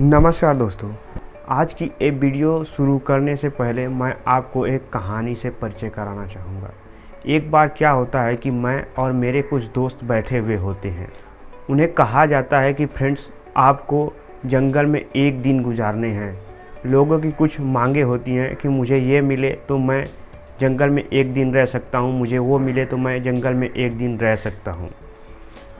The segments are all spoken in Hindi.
नमस्कार दोस्तों। आज की ये वीडियो शुरू करने से पहले मैं आपको एक कहानी से परिचय कराना चाहूँगा। एक बार क्या होता है कि मैं और मेरे कुछ दोस्त बैठे हुए होते हैं। उन्हें कहा जाता है कि फ्रेंड्स, आपको जंगल में एक दिन गुजारने हैं। लोगों की कुछ मांगे होती हैं कि मुझे ये मिले तो मैं जंगल में एक दिन रह सकता हूँ, मुझे वो मिले तो मैं जंगल में एक दिन रह सकता हूँ।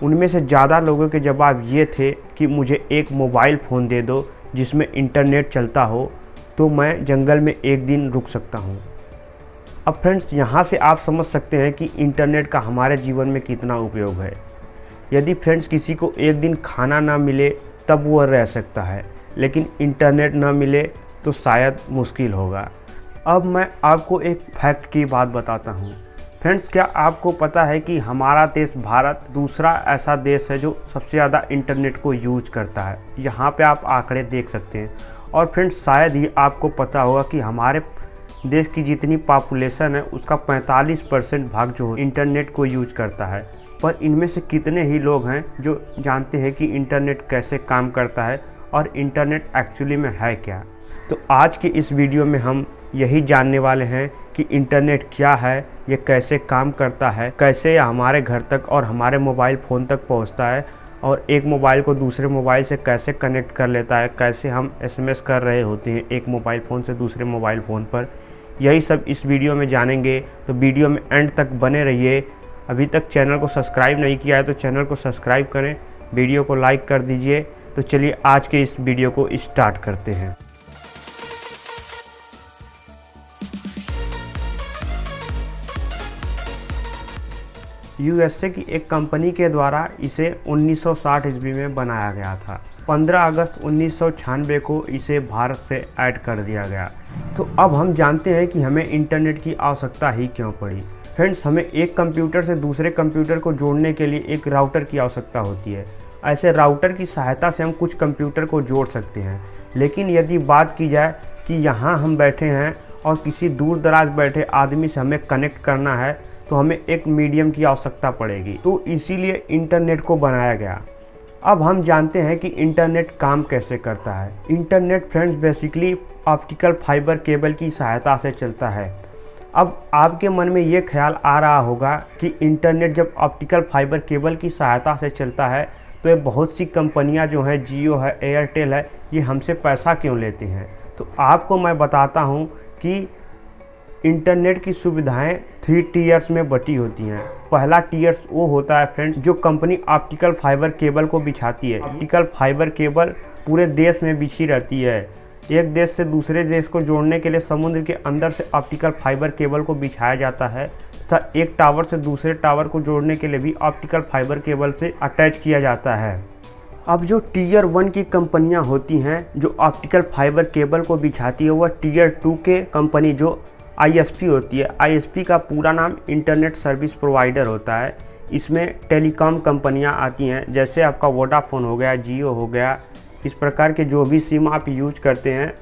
उनमें से ज़्यादा लोगों के जवाब ये थे कि मुझे एक मोबाइल फ़ोन दे दो जिसमें इंटरनेट चलता हो तो मैं जंगल में एक दिन रुक सकता हूँ। अब फ्रेंड्स, यहाँ से आप समझ सकते हैं कि इंटरनेट का हमारे जीवन में कितना उपयोग है। यदि फ्रेंड्स किसी को एक दिन खाना ना मिले तब वह रह सकता है, लेकिन इंटरनेट ना मिले तो शायद मुश्किल होगा। अब मैं आपको एक फैक्ट की बात बताता हूँ। फ्रेंड्स, क्या आपको पता है कि हमारा देश भारत दूसरा ऐसा देश है जो सबसे ज़्यादा इंटरनेट को यूज करता है। यहाँ पे आप आंकड़े देख सकते हैं। और फ्रेंड्स, शायद ही आपको पता होगा कि हमारे देश की जितनी पॉपुलेशन है उसका 45% भाग जो इंटरनेट को यूज करता है। पर इनमें से कितने ही लोग हैं जो जानते हैं कि इंटरनेट कैसे काम करता है और इंटरनेट एक्चुअली में है क्या। तो आज के इस वीडियो में हम यही जानने वाले हैं कि इंटरनेट क्या है, ये कैसे काम करता है, कैसे यह हमारे घर तक और हमारे मोबाइल फ़ोन तक पहुंचता है, और एक मोबाइल को दूसरे मोबाइल से कैसे कनेक्ट कर लेता है, कैसे हम एसएमएस कर रहे होते हैं एक मोबाइल फ़ोन से दूसरे मोबाइल फ़ोन पर। यही सब इस वीडियो में जानेंगे, तो वीडियो में एंड तक बने रहिए। अभी तक चैनल को सब्सक्राइब नहीं किया है तो चैनल को सब्सक्राइब करें, वीडियो को लाइक कर दीजिए। तो चलिए आज के इस वीडियो को स्टार्ट करते हैं। यूएसए की एक कंपनी के द्वारा इसे 1960 ईस्वी में बनाया गया था। 15 अगस्त 1996 को इसे भारत से ऐड कर दिया गया। तो अब हम जानते हैं कि हमें इंटरनेट की आवश्यकता ही क्यों पड़ी। फ्रेंड्स, हमें एक कंप्यूटर से दूसरे कंप्यूटर को जोड़ने के लिए एक राउटर की आवश्यकता होती है। ऐसे राउटर की सहायता से हम कुछ कंप्यूटर को जोड़ सकते हैं। लेकिन यदि बात की जाए कि यहाँ हम बैठे हैं और किसी दूर दराज बैठे आदमी से हमें कनेक्ट करना है तो हमें एक मीडियम की आवश्यकता पड़ेगी। तो इसीलिए इंटरनेट को बनाया गया। अब हम जानते हैं कि इंटरनेट काम कैसे करता है। Internet friends basically optical fibre cable की सहायता से चलता है। अब आपके मन में ये ख्याल आ रहा होगा कि इंटरनेट जब ऑप्टिकल फाइबर केबल की सहायता से चलता है तो ये बहुत सी कंपनियां जो हैं, जियो है, एयरटेल है, ये हमसे पैसा क्यों लेते हैं। तो आपको मैं बताता हूँ कि इंटरनेट की सुविधाएं 3 टीयर्स में बटी होती हैं। पहला टीयर्स वो होता है फ्रेंड्स जो कंपनी ऑप्टिकल फाइबर केबल को बिछाती है। ऑप्टिकल फाइबर केबल पूरे देश में बिछी रहती है। एक देश से दूसरे देश को जोड़ने के लिए समुद्र के अंदर से ऑप्टिकल फाइबर केबल को बिछाया जाता है तथा एक टावर से दूसरे टावर को जोड़ने के लिए भी ऑप्टिकल फाइबर केबल से अटैच किया जाता है। अब जो टीयर 1 की कंपनियां होती हैं जो ऑप्टिकल फाइबर केबल को बिछाती है, वह टीयर 2 के कंपनी जो आईएसपी होती है। आईएसपी का पूरा नाम इंटरनेट सर्विस प्रोवाइडर होता है। इसमें टेलीकॉम कंपनियां आती हैं, जैसे आपका वोडाफोन हो गया, जियो हो गया। इस प्रकार के जो भी सिम आप यूज करते हैं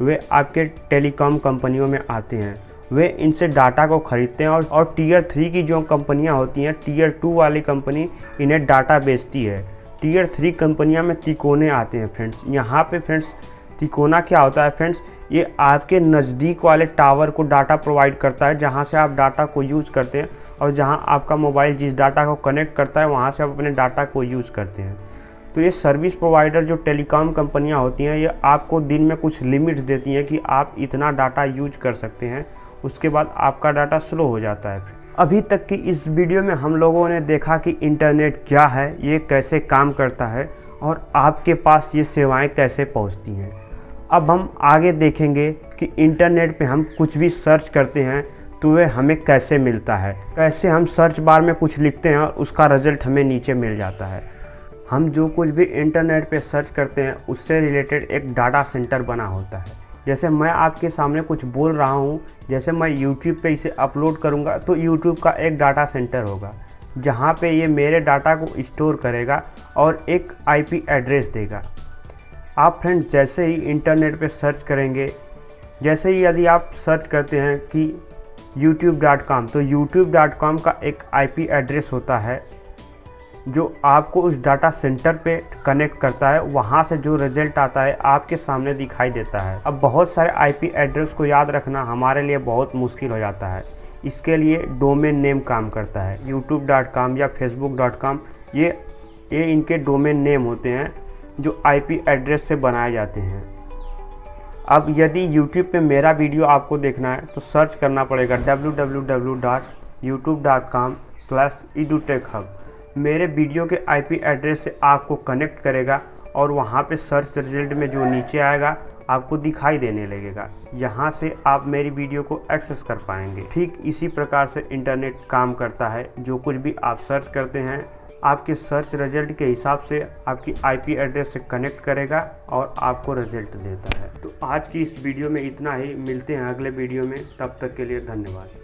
वे आपके टेलीकॉम कंपनियों में आते हैं। वे इनसे डाटा को खरीदते हैं और टीयर 3 की जो कंपनियां होती हैं, टीयर 2 वाली कंपनी इन्हें डाटा बेचती है। टीयर 3 कंपनियां में तिकोने आते हैं फ्रेंड्स। यहाँ पे फ्रेंड्स तिकोना क्या होता है फ्रेंड्स, ये आपके नज़दीक वाले टावर को डाटा प्रोवाइड करता है जहाँ से आप डाटा को यूज़ करते हैं, और जहाँ आपका मोबाइल जिस डाटा को कनेक्ट करता है वहाँ से आप अपने डाटा को यूज़ करते हैं। तो ये सर्विस प्रोवाइडर जो टेलीकॉम कंपनियाँ होती हैं, ये आपको दिन में कुछ लिमिट्स देती हैं कि आप इतना डाटा यूज कर सकते हैं, उसके बाद आपका डाटा स्लो हो जाता है। अभी तक की इस वीडियो में हम लोगों ने देखा कि इंटरनेट क्या है, ये कैसे काम करता है और आपके पास ये सेवाएँ कैसे पहुँचती हैं। अब हम आगे देखेंगे कि इंटरनेट पे हम कुछ भी सर्च करते हैं तो वह हमें कैसे मिलता है, कैसे हम सर्च बार में कुछ लिखते हैं और उसका रिजल्ट हमें नीचे मिल जाता है। हम जो कुछ भी इंटरनेट पे सर्च करते हैं उससे रिलेटेड एक डाटा सेंटर बना होता है। जैसे मैं आपके सामने कुछ बोल रहा हूँ, जैसे मैं यूट्यूब पे इसे अपलोड करूँगा तो यूट्यूब का एक डाटा सेंटर होगा जहाँ पे ये मेरे डाटा को स्टोर करेगा और एक आईपी एड्रेस देगा। आप फ्रेंड्स जैसे ही इंटरनेट पे सर्च करेंगे, जैसे ही यदि आप सर्च करते हैं कि youtube.com, तो youtube.com का एक आईपी एड्रेस होता है जो आपको उस डाटा सेंटर पे कनेक्ट करता है, वहाँ से जो रिजल्ट आता है आपके सामने दिखाई देता है। अब बहुत सारे आईपी एड्रेस को याद रखना हमारे लिए बहुत मुश्किल हो जाता है। इसके लिए डोमेन नेम काम करता है। youtube.com या facebook.com ये इनके डोमेन नेम होते हैं जो आईपी एड्रेस से बनाए जाते हैं। अब यदि YouTube पे मेरा वीडियो आपको देखना है तो सर्च करना पड़ेगा www.youtube.com/edutechhub। मेरे वीडियो के आईपी एड्रेस से आपको कनेक्ट करेगा और वहाँ पे सर्च रिजल्ट में जो नीचे आएगा आपको दिखाई देने लगेगा। यहाँ से आप मेरी वीडियो को एक्सेस कर पाएंगे। ठीक इसी प्रकार से इंटरनेट काम करता है। जो कुछ भी आप सर्च करते हैं आपके सर्च रिजल्ट के हिसाब से आपकी आईपी एड्रेस से कनेक्ट करेगा और आपको रिजल्ट देता है। तो आज की इस वीडियो में इतना ही। मिलते हैं अगले वीडियो में, तब तक के लिए धन्यवाद।